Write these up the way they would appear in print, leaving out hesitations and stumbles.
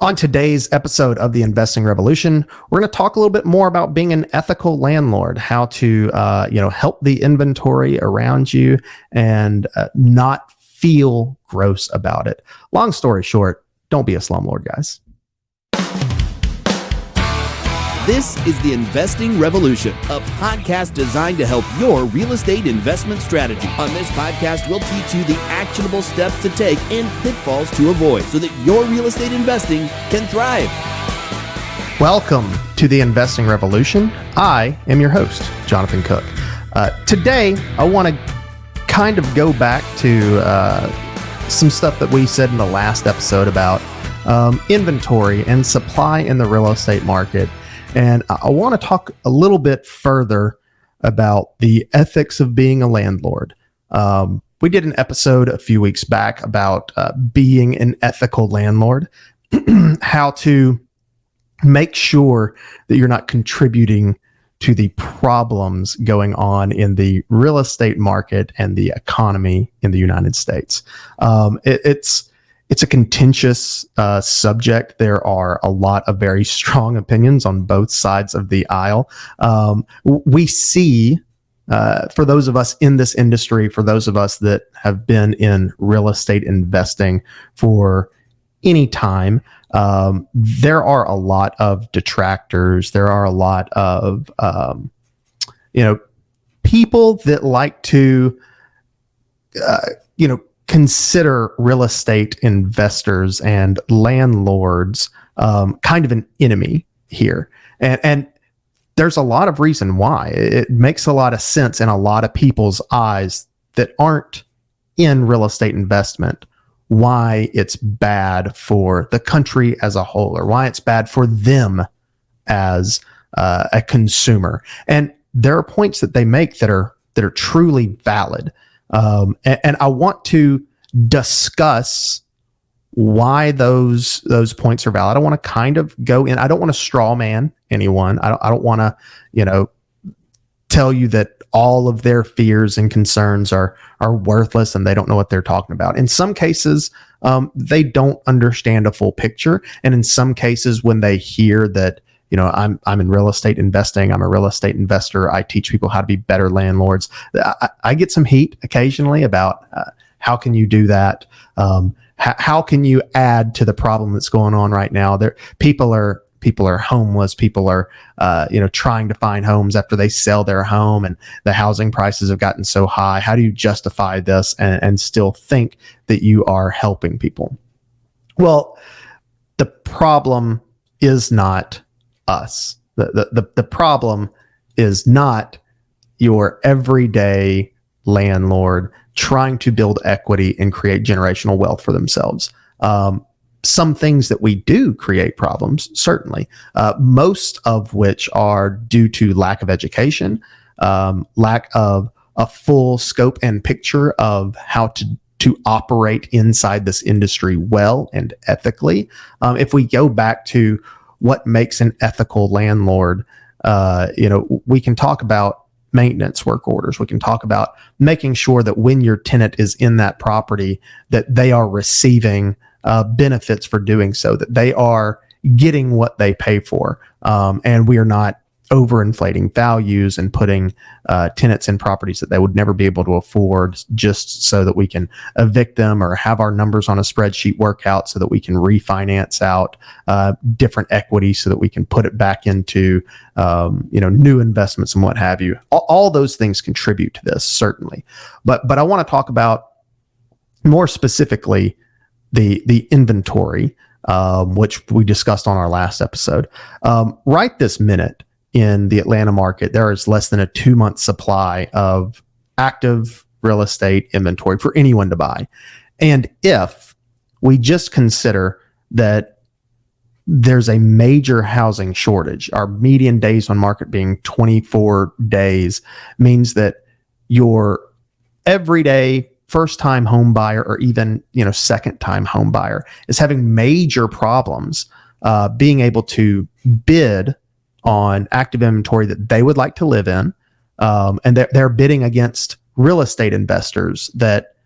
On today's episode of the Investing Revolution, we're going to talk a little bit more about being an ethical landlord, how to help the inventory around you and not feel gross about it. Long story short, don't be a slumlord, guys. This is the Investing Revolution, a podcast designed to help your real estate investment strategy. On this podcast, we'll teach you the actionable steps to take and pitfalls to avoid so that your real estate investing can thrive. Welcome to the Investing Revolution. I am your host, Jonathan Cook. Today, I want to kind of go back to some stuff that we said in the last episode about inventory and supply in the real estate market. And I want to talk a little bit further about the ethics of being a landlord. We did an episode a few weeks back about being an ethical landlord, how to make sure that you're not contributing to the problems going on in the real estate market and the economy in the United States. It's a contentious subject. There are a lot of very strong opinions on both sides of the aisle. We see, for those of us in this industry, for those of us that have been in real estate investing for any time, there are a lot of detractors. There are a lot of, people that like to, consider real estate investors and landlords kind of an enemy here. And there's a lot of reason why. It makes a lot of sense in a lot of people's eyes that aren't in real estate investment, why it's bad for the country as a whole, or why it's bad for them as a consumer. And there are points that they make that are truly valid. And I want to discuss why those points are valid. I want to kind of go in. I don't want to straw man anyone. I don't want to, tell you that all of their fears and concerns are worthless and they don't know what they're talking about. In some cases, they don't understand a full picture. And in some cases, when they hear that, I'm in real estate investing, I'm a real estate investor, I teach people how to be better landlords, I get some heat occasionally about how can you do that? How can you add to the problem that's going on right now? People are homeless. People are, trying to find homes after they sell their home, and the housing prices have gotten so high. How do you justify this and still think that you are helping people? Well, the problem is not us. The problem is not your everyday landlord trying to build equity and create generational wealth for themselves. Some things that we do create problems, certainly, most of which are due to lack of education, lack of a full scope and picture of how to operate inside this industry well and ethically. If we go back to what makes an ethical landlord, we can talk about maintenance work orders. We can talk about making sure that when your tenant is in that property, that they are receiving benefits for doing so, that they are getting what they pay for. And we are not overinflating values and putting tenants in properties that they would never be able to afford just so that we can evict them or have our numbers on a spreadsheet work out so that we can refinance out different equity so that we can put it back into new investments and what have you. All those things contribute to this, certainly. But I want to talk about more specifically the inventory, which we discussed on our last episode. Right this minute, in the Atlanta market, there is less than a 2-month supply of active real estate inventory for anyone to buy. And if we just consider that there's a major housing shortage, our median days on market being 24 days means that your everyday first-time home buyer or even second-time home buyer is having major problems being able to bid on active inventory that they would like to live in. And they're bidding against real estate investors that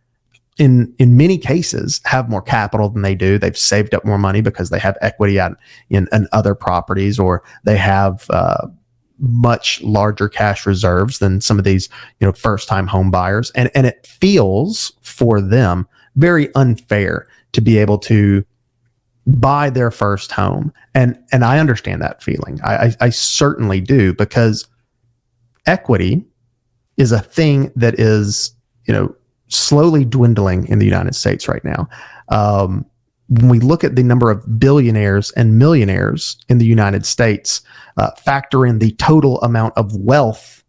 in many cases have more capital than they do. They've saved up more money because they have equity in other properties, or they have much larger cash reserves than some of these, first time home buyers. And it feels for them very unfair to be able to buy their first home. And I understand that feeling. I certainly do, because equity is a thing that is, slowly dwindling in the United States right now. When we look at the number of billionaires and millionaires in the United States, factor in the total amount of wealth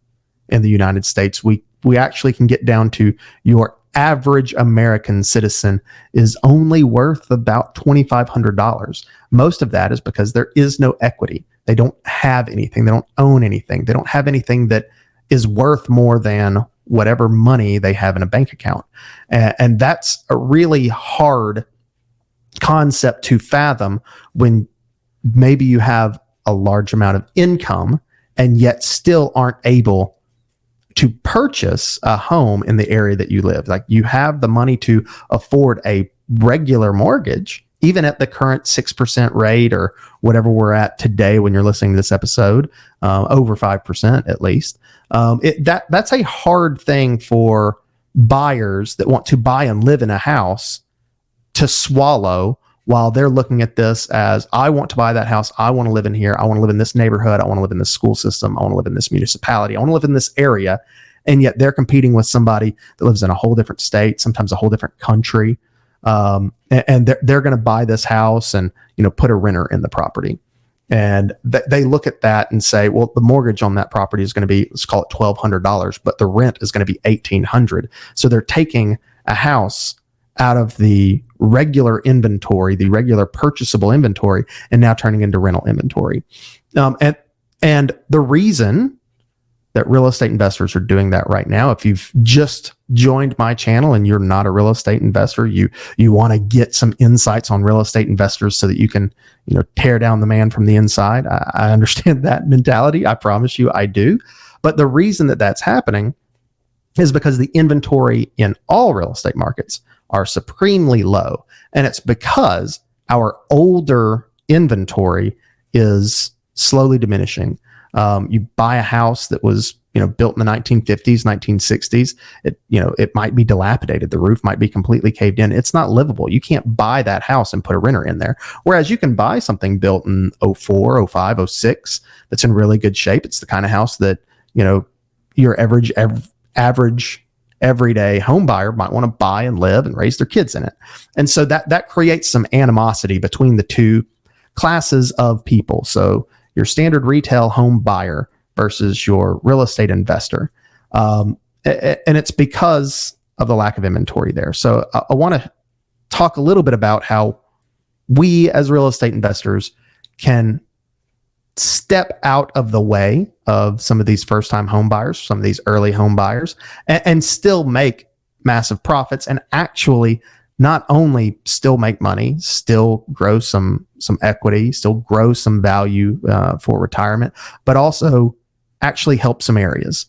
in the United States, we actually can get down to your average American citizen is only worth about $2,500. Most of that is because there is no equity. They don't have anything. They don't own anything. They don't have anything that is worth more than whatever money they have in a bank account. And that's a really hard concept to fathom when maybe you have a large amount of income and yet still aren't able to purchase a home in the area that you live. Like, you have the money to afford a regular mortgage, even at the current 6% rate or whatever we're at today when you're listening to this episode, over 5% at least. That's a hard thing for buyers that want to buy and live in a house to swallow, while they're looking at this as, I want to buy that house. I want to live in here. I want to live in this neighborhood. I want to live in this school system. I want to live in this municipality. I want to live in this area. And yet they're competing with somebody that lives in a whole different state, sometimes a whole different country. And they're going to buy this house and, put a renter in the property. And they look at that and say, well, the mortgage on that property is going to be, let's call it $1,200, but the rent is going to be $1,800. So they're taking a house out of the regular inventory, the regular purchasable inventory, and now turning into rental inventory. And the reason that real estate investors are doing that right now, if you've just joined my channel and you're not a real estate investor, you want to get some insights on real estate investors so that you can, tear down the man from the inside. I understand that mentality. I promise you I do. But the reason that that's happening is because the inventory in all real estate markets are supremely low. And it's because our older inventory is slowly diminishing. You buy a house that was, built in the 1950s, 1960s. It might be dilapidated. The roof might be completely caved in. It's not livable. You can't buy that house and put a renter in there. Whereas you can buy something built in 04, 05, 06 that's in really good shape. It's the kind of house that, your average everyday home buyer might want to buy and live and raise their kids in it. And so that creates some animosity between the two classes of people. So your standard retail home buyer versus your real estate investor. And it's because of the lack of inventory there. So I want to talk a little bit about how we as real estate investors can step out of the way of some of these first-time home buyers, some of these early home buyers, and still make massive profits, and actually not only still make money, still grow some equity, still grow some value for retirement, but also actually help some areas.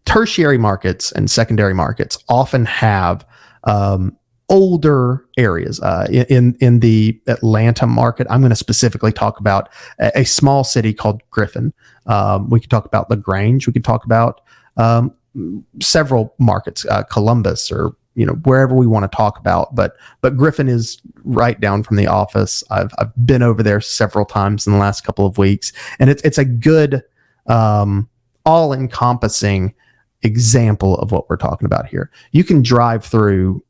Tertiary markets and secondary markets often have older areas. In the Atlanta market, I'm going to specifically talk about a small city called Griffin. We could talk about LaGrange. We could talk about several markets, Columbus, or wherever we want to talk about. But Griffin is right down from the office. I've been over there several times in the last couple of weeks, and it's a good all-encompassing example of what we're talking about here. You can drive through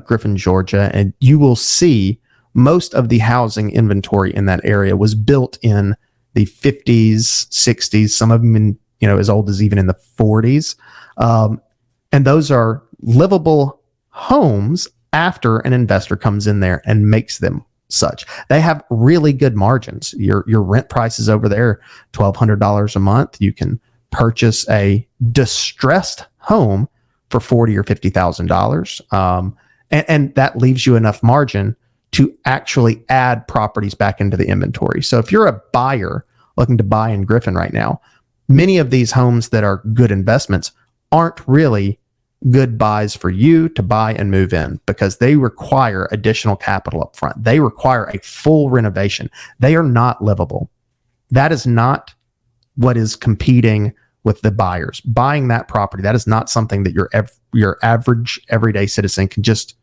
Griffin, Georgia, and you will see most of the housing inventory in that area was built in the 50s, 60s, some of them in, as old as even in the 40s. And those are livable homes after an investor comes in there and makes them such. They have really good margins. Your rent prices over there, $1,200 a month. You can purchase a distressed home for $40,000 or $50,000. And that leaves you enough margin to actually add properties back into the inventory. So if you're a buyer looking to buy in Griffin right now, many of these homes that are good investments aren't really good buys for you to buy and move in because they require additional capital up front. They require a full renovation. They are not livable. That is not what is competing with the buyers. Buying that property, that is not something that your average everyday citizen can just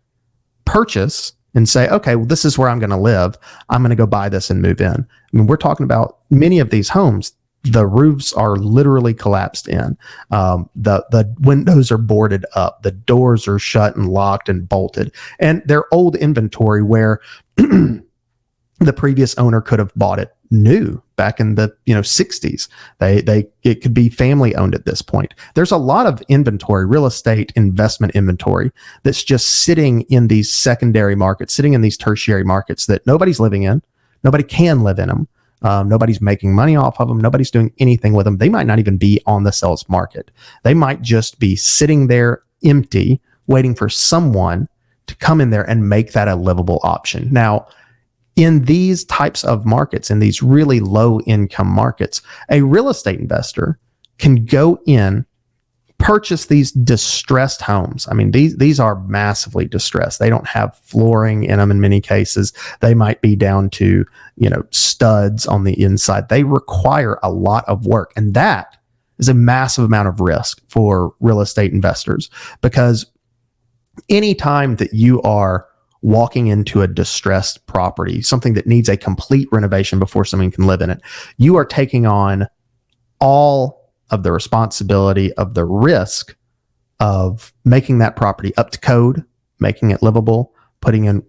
purchase and say, okay, well, this is where I'm going to live. I'm going to go buy this and move in. I mean, we're talking about many of these homes, the roofs are literally collapsed in. The windows are boarded up. The doors are shut and locked and bolted. And they're old inventory where the previous owner could have bought it new back in the 60s. It could be family owned at this point. There's a lot of inventory, real estate investment inventory that's just sitting in these secondary markets, sitting in these tertiary markets that nobody's living in. Nobody can live in them. Nobody's making money off of them. Nobody's doing anything with them. They might not even be on the sales market. They might just be sitting there empty, waiting for someone to come in there and make that a livable option. Now, in these types of markets, in these really low income markets, a real estate investor can go in, purchase these distressed homes. I mean, these are massively distressed. They don't have flooring in them in many cases. They might be down to, studs on the inside. They require a lot of work. And that is a massive amount of risk for real estate investors, because anytime that you are walking into a distressed property, something that needs a complete renovation before someone can live in it, you are taking on all of the responsibility of the risk of making that property up to code, making it livable, putting in,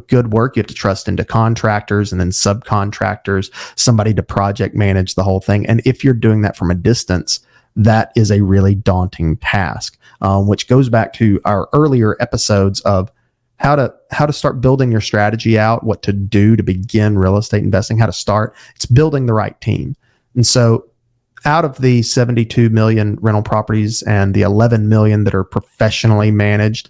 good work. You have to trust into contractors and then subcontractors, somebody to project manage the whole thing. And if you're doing that from a distance, that is a really daunting task, which goes back to our earlier episodes of how to start building your strategy out, what to do to begin real estate investing, how to start. It's building the right team. And so out of the 72 million rental properties and the 11 million that are professionally managed,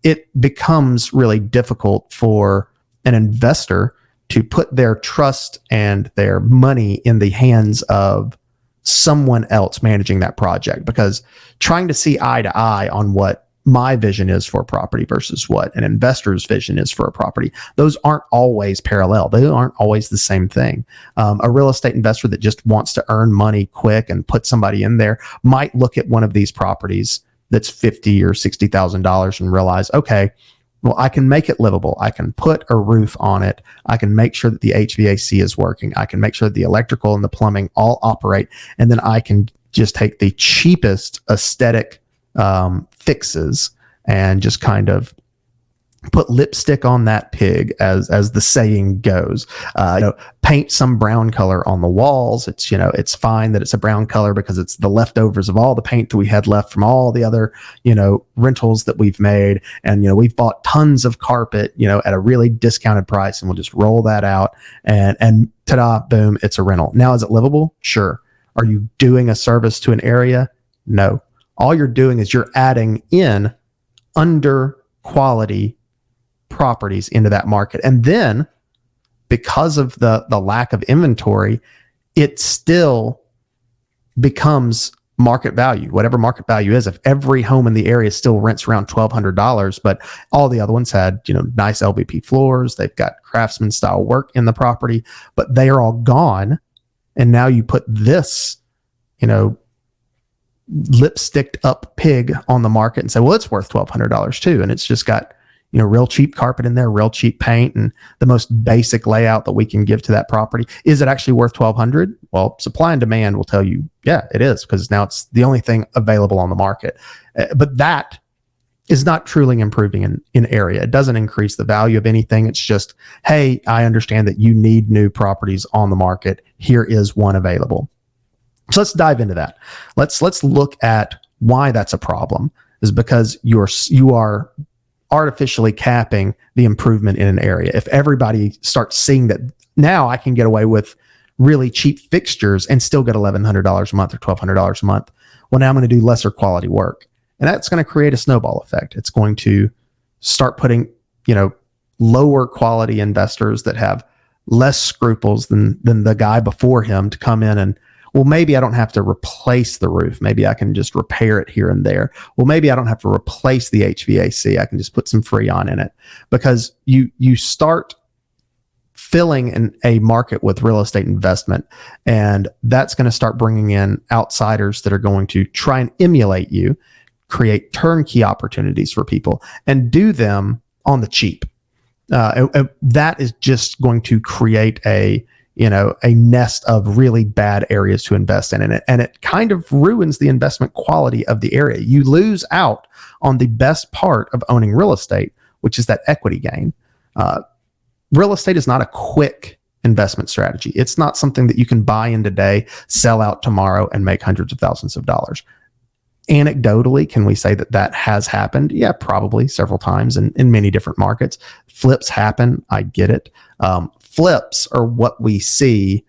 it becomes really difficult for an investor to put their trust and their money in the hands of someone else managing that project, because trying to see eye to eye on what my vision is for a property versus what an investor's vision is for a property, those aren't always parallel. They aren't always the same thing. A real estate investor that just wants to earn money quick and put somebody in there might look at one of these properties that's $50,000 or $60,000 and realize, okay, well, I can make it livable. I can put a roof on it. I can make sure that the HVAC is working. I can make sure that the electrical and the plumbing all operate. And then I can just take the cheapest aesthetic fixes and just kind of put lipstick on that pig, as the saying goes. Paint some brown color on the walls. It's fine that it's a brown color because it's the leftovers of all the paint that we had left from all the other rentals that we've made, and we've bought tons of carpet at a really discounted price, and we'll just roll that out and ta-da, boom, it's a rental. Now, is it livable? Sure. Are you doing a service to an area? No. All you're doing is you're adding in under quality properties into that market. And then because of the lack of inventory, it still becomes market value, whatever market value is. If every home in the area still rents around $1,200, but all the other ones had, nice LVP floors, they've got craftsman style work in the property, but they are all gone. And now you put this, lipsticked up pig on the market and say, well, it's worth $1,200 too. And it's just got, real cheap carpet in there, real cheap paint, and the most basic layout that we can give to that property. Is it actually worth $1,200? Well, supply and demand will tell you, yeah, it is, because now it's the only thing available on the market. But that is not truly improving in area. It doesn't increase the value of anything. It's just, hey, I understand that you need new properties on the market. Here is one available. So let's dive into that. Let's look at why that's a problem. Is because you are artificially capping the improvement in an area. If everybody starts seeing that now I can get away with really cheap fixtures and still get $1,100 a month or $1,200 a month, well, now I'm going to do lesser quality work, and that's going to create a snowball effect. It's going to start putting lower quality investors that have less scruples than the guy before him to come in and, Well, maybe I don't have to replace the roof. Maybe I can just repair it here and there. Well, maybe I don't have to replace the HVAC. I can just put some Freon in it, because you start filling a market with real estate investment, and that's going to start bringing in outsiders that are going to try and emulate you, create turnkey opportunities for people, and do them on the cheap. That is just going to create a nest of really bad areas to invest in. And it kind of ruins the investment quality of the area. You lose out on the best part of owning real estate, which is that equity gain. Real estate is not a quick investment strategy. It's not something that you can buy in today, sell out tomorrow, and make hundreds of thousands of dollars. Anecdotally, can we say that has happened? Yeah, probably several times in many different markets. Flips happen. I get it. Flips are what we see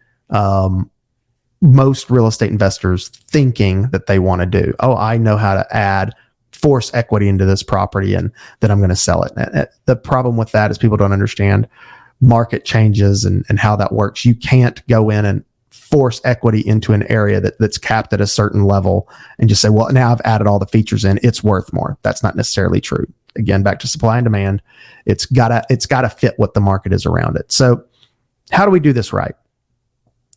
most real estate investors thinking that they want to do. Oh, I know how to add force equity into this property and then I'm going to sell it. And the problem with that is people don't understand market changes and how that works. You can't go in and force equity into an area that's capped at a certain level and just say, well, now I've added all the features in, it's worth more. That's not necessarily true. Again, back to supply and demand. It's gotta fit what the market is around it. So how do we do this right?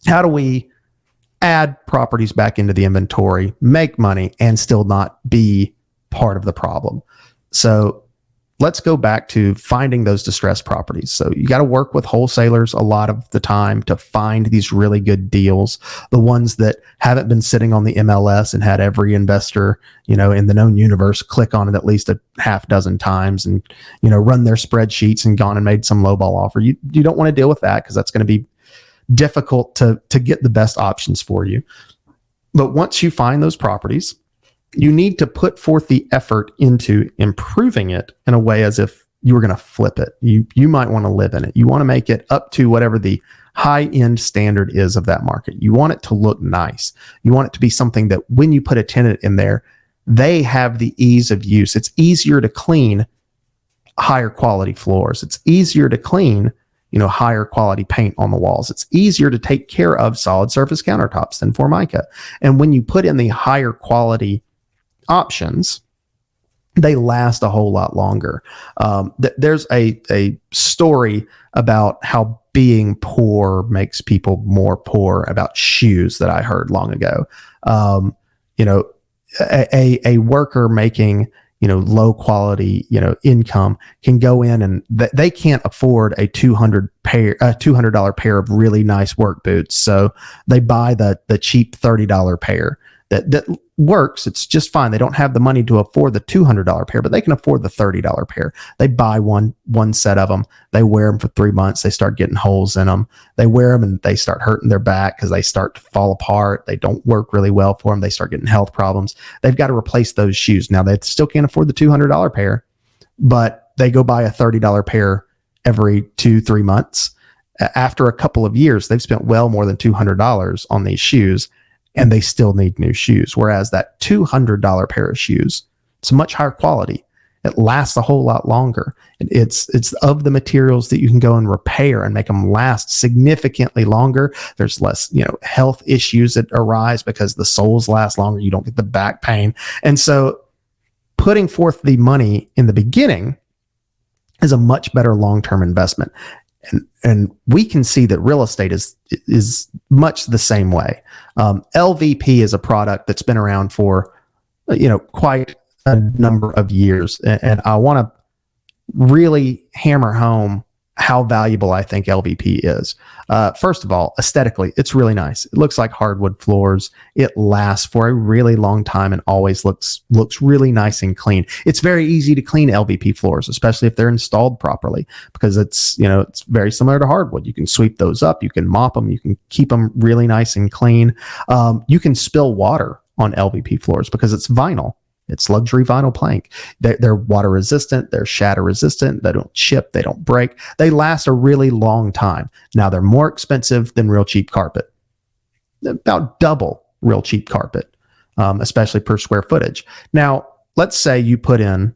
How do we add properties back into the inventory, make money, and still not be part of the problem? So let's go back to finding those distressed properties. So you got to work with wholesalers a lot of the time to find these really good deals, the ones that haven't been sitting on the MLS and had every investor, in the known universe click on it at least a half dozen times and, run their spreadsheets and gone and made some lowball offer. You don't want to deal with that because that's going to be difficult to get the best options for you. But once you find those properties, you need to put forth the effort into improving it in a way as if you were going to flip it. You might want to live in it. You want to make it up to whatever the high-end standard is of that market. You want it to look nice. You want it to be something that when you put a tenant in there, they have the ease of use. It's easier to clean higher quality floors. It's easier to clean, higher quality paint on the walls. It's easier to take care of solid surface countertops than Formica. And when you put in the higher quality options, they last a whole lot longer. There's a story about how being poor makes people more poor about shoes that I heard long ago. A worker making low quality income can go in and they can't afford a $200 pair of really nice work boots, so they buy the cheap $30 pair that works. It's just fine. They don't have the money to afford the $200 pair, but they can afford the $30 pair. They buy one set of them. They wear them for 3 months. They start getting holes in them. They wear them and they start hurting their back because they start to fall apart. They don't work really well for them. They start getting health problems. They've got to replace those shoes. Now, they still can't afford the $200 pair, but they go buy a $30 pair every 2-3 months. After a couple of years, they've spent well more than $200 on these shoes, and they still need new shoes. Whereas that $200 pair of shoes, it's much higher quality. It lasts a whole lot longer. It's of the materials that you can go and repair and make them last significantly longer. There's less, health issues that arise because the soles last longer. You don't get the back pain. And so putting forth the money in the beginning is a much better long-term investment. And we can see that real estate is much the same way. LVP is a product that's been around for, quite a number of years. And I want to really hammer home how valuable I think LVP is. First of all, aesthetically, it's really nice. It looks like hardwood floors. It lasts for a really long time and always looks really nice and clean. It's very easy to clean LVP floors, especially if they're installed properly, because it's very similar to hardwood. You can sweep those up, you can mop them, you can keep them really nice and clean. You can spill water on LVP floors because it's vinyl. It's luxury vinyl plank. They're water resistant. They're shatter resistant. They don't chip. They don't break. They last a really long time. Now, they're more expensive than real cheap carpet. About double real cheap carpet, especially per square footage. Now, let's say you put in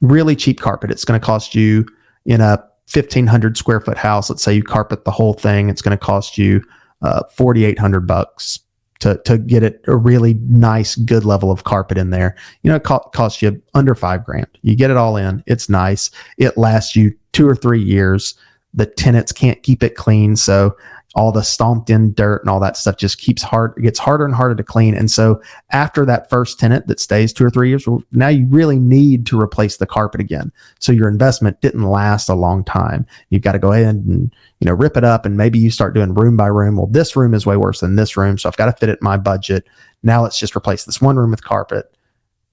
really cheap carpet. It's going to cost you, in a 1,500 square foot house, let's say you carpet the whole thing, it's going to cost you $4,800 to get it a really nice, good level of carpet in there. It costs you under $5,000. You get it all in. It's nice. It lasts you 2 or 3 years. The tenants can't keep it clean, so all the stomped in dirt and all that stuff just gets harder and harder to clean. And so after that first tenant that stays 2 or 3 years, well, now you really need to replace the carpet again. So your investment didn't last a long time. You've got to go ahead and, rip it up, and maybe you start doing room by room. Well, this room is way worse than this room, so I've got to fit it in my budget. Now let's just replace this one room with carpet.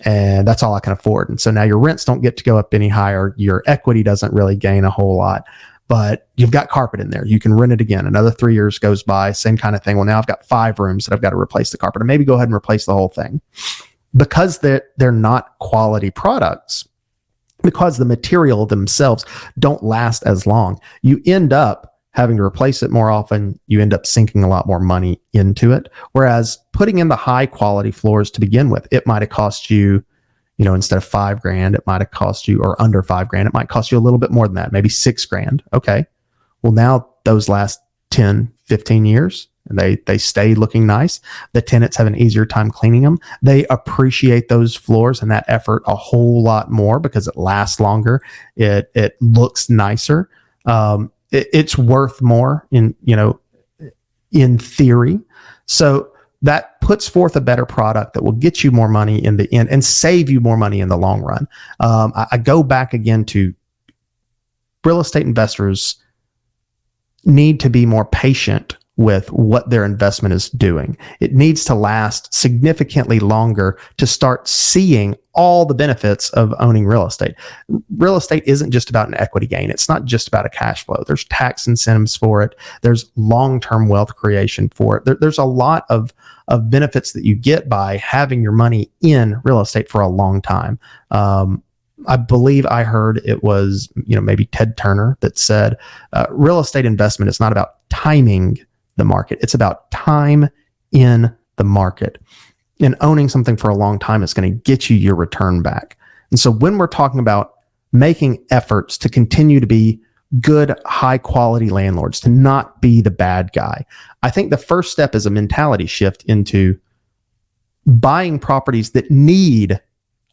And that's all I can afford. And so now your rents don't get to go up any higher. Your equity doesn't really gain a whole lot. But you've got carpet in there. You can rent it again. Another 3 years goes by, same kind of thing. Well, now I've got 5 rooms that I've got to replace the carpet, and maybe go ahead and replace the whole thing. Because they're not quality products, because the material themselves don't last as long, you end up having to replace it more often. You end up sinking a lot more money into it. Whereas putting in the high quality floors to begin with, it might have cost you, instead of $5,000, it might have cost you, or under $5,000, it might cost you a little bit more than that, maybe $6,000. Okay. Well, now those last 10, 15 years, and they stay looking nice. The tenants have an easier time cleaning them. They appreciate those floors and that effort a whole lot more because it lasts longer. It looks nicer. It's worth more in theory. So that puts forth a better product that will get you more money in the end and save you more money in the long run. I go back again to real estate investors need to be more patient with what their investment is doing. It needs to last significantly longer to start seeing all the benefits of owning real estate. Real estate isn't just about an equity gain. It's not just about a cash flow. There's tax incentives for it. There's long-term wealth creation for it. There's a lot of benefits that you get by having your money in real estate for a long time. I believe I heard it was, maybe Ted Turner that said, real estate investment is not about timing the market. It's about time in the market. And owning something for a long time is going to get you your return back. And so when we're talking about making efforts to continue to be good, high quality landlords, to not be the bad guy, I think the first step is a mentality shift into buying properties that need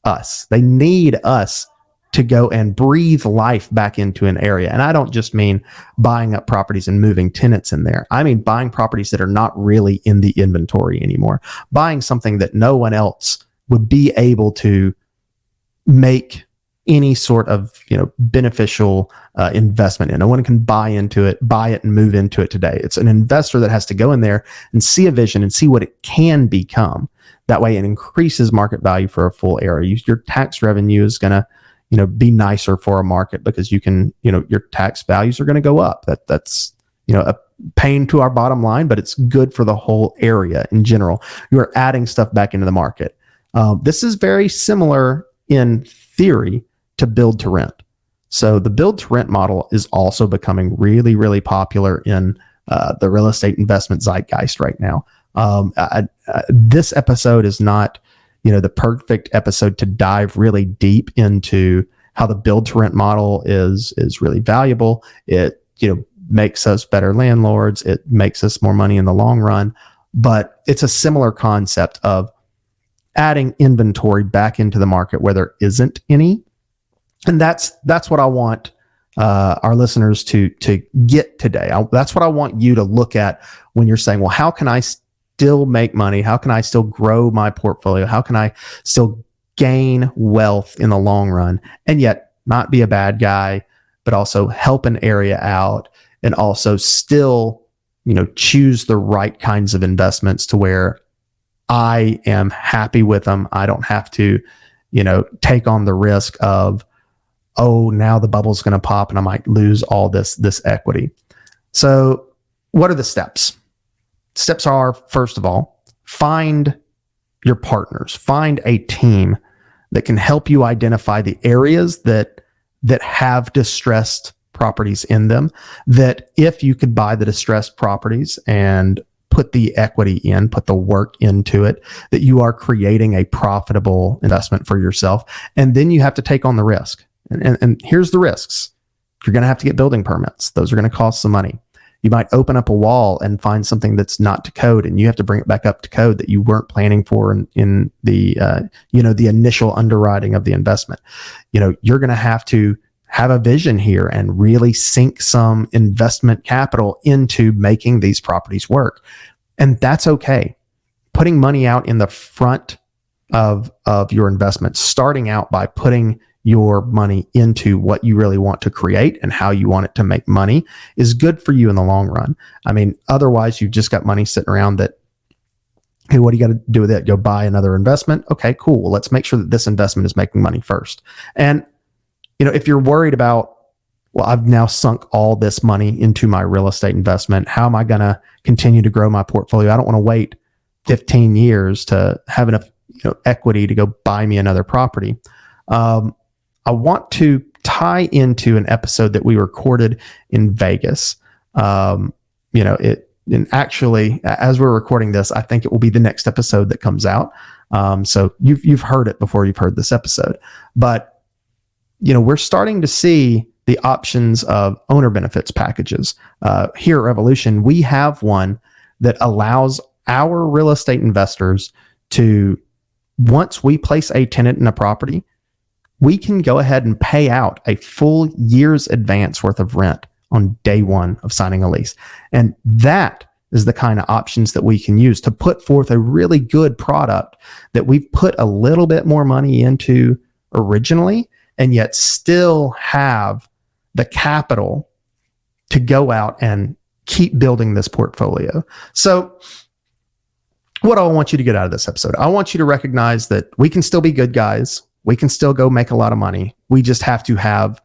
us. They need us to go and breathe life back into an area. And I don't just mean buying up properties and moving tenants in there. I mean buying properties that are not really in the inventory anymore. Buying something that no one else would be able to make any sort of beneficial investment in. No one can buy it and move into it today. It's an investor that has to go in there and see a vision and see what it can become. That way it increases market value for a full area. Your tax revenue is going to be nicer for a market because you can, your tax values are going to go up. That's a pain to our bottom line, but it's good for the whole area in general. You're adding stuff back into the market. This is very similar in theory to build to rent. So the build to rent model is also becoming really, really popular in the real estate investment zeitgeist right now. This episode is not, the perfect episode to dive really deep into how the build to rent model is really valuable. It, makes us better landlords. It makes us more money in the long run, but it's a similar concept of adding inventory back into the market where there isn't any. And that's what I want our listeners to get today. That's what I want you to look at when you're saying, well, how can I still make money? How can I still grow my portfolio? How can I still gain wealth in the long run and yet not be a bad guy, but also help an area out and also still, choose the right kinds of investments to where I am happy with them. I don't have to, take on the risk of, oh, now the bubble's going to pop and I might lose all this equity. So what are the steps? Steps are, first of all, find your partners, find a team that can help you identify the areas that have distressed properties in them, that if you could buy the distressed properties and put the equity in, put the work into it, that you are creating a profitable investment for yourself. And then you have to take on the risk. And here's the risks. You're going to have to get building permits. Those are going to cost some money. You might open up a wall and find something that's not to code, and you have to bring it back up to code that you weren't planning for in the the initial underwriting of the investment. You're going to have a vision here and really sink some investment capital into making these properties work. And that's okay. Putting money out in the front of your investment, starting out by putting your money into what you really want to create and how you want it to make money, is good for you in the long run. I mean, otherwise you've just got money sitting around that, hey, what do you got to do with it? Go buy another investment. Okay, cool. Well, let's make sure that this investment is making money first. And, if you're worried about, well, I've now sunk all this money into my real estate investment, how am I going to continue to grow my portfolio? I don't want to wait 15 years to have enough equity to go buy me another property. I want to tie into an episode that we recorded in Vegas. And actually, as we're recording this, I think it will be the next episode that comes out. So you've heard it before you've heard this episode, but we're starting to see the options of owner benefits packages. Here at Revolution, we have one that allows our real estate investors to, once we place a tenant in a property, we can go ahead and pay out a full year's advance worth of rent on day one of signing a lease. And that is the kind of options that we can use to put forth a really good product that we've put a little bit more money into originally, and yet still have the capital to go out and keep building this portfolio. So what do I want you to get out of this episode? I want you to recognize that we can still be good guys. We can still go make a lot of money. We just have to have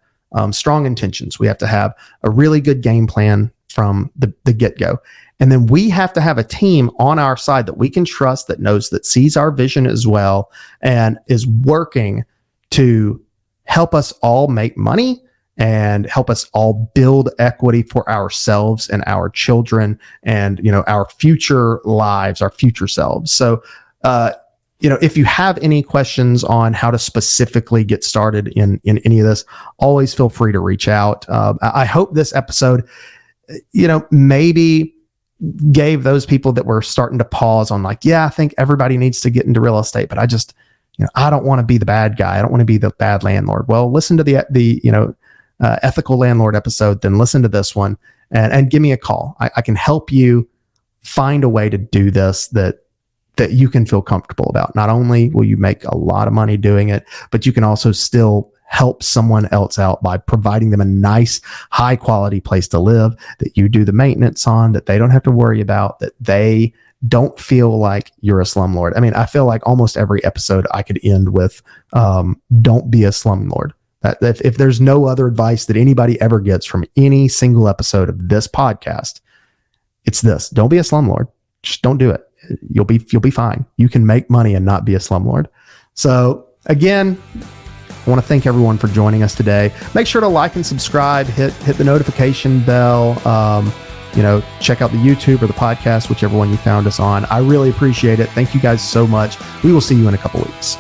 strong intentions. We have to have a really good game plan from the get-go. And then we have to have a team on our side that we can trust, that sees our vision as well, and is working to help us all make money and help us all build equity for ourselves and our children and, our future lives, our future selves. So, if you have any questions on how to specifically get started in any of this, always feel free to reach out. I hope this episode, maybe gave those people that were starting to pause on I think everybody needs to get into real estate, but I just, I don't want to be the bad guy. I don't want to be the bad landlord. Well, listen to the ethical landlord episode, then listen to this one and give me a call. I can help you find a way to do this that you can feel comfortable about. Not only will you make a lot of money doing it, but you can also still help someone else out by providing them a nice, high quality place to live that you do the maintenance on, that they don't have to worry about, that they don't feel like you're a slumlord. I mean, I feel like almost every episode I could end with, don't be a slumlord. That if there's no other advice that anybody ever gets from any single episode of this podcast, it's this: don't be a slumlord. Just don't do it. You'll be fine. You can make money and not be a slumlord. So again, I want to thank everyone for joining us today. Make sure to like and subscribe, hit the notification bell, check out the YouTube or the podcast, whichever one you found us on. I really appreciate it. Thank you guys so much. We will see you in a couple weeks.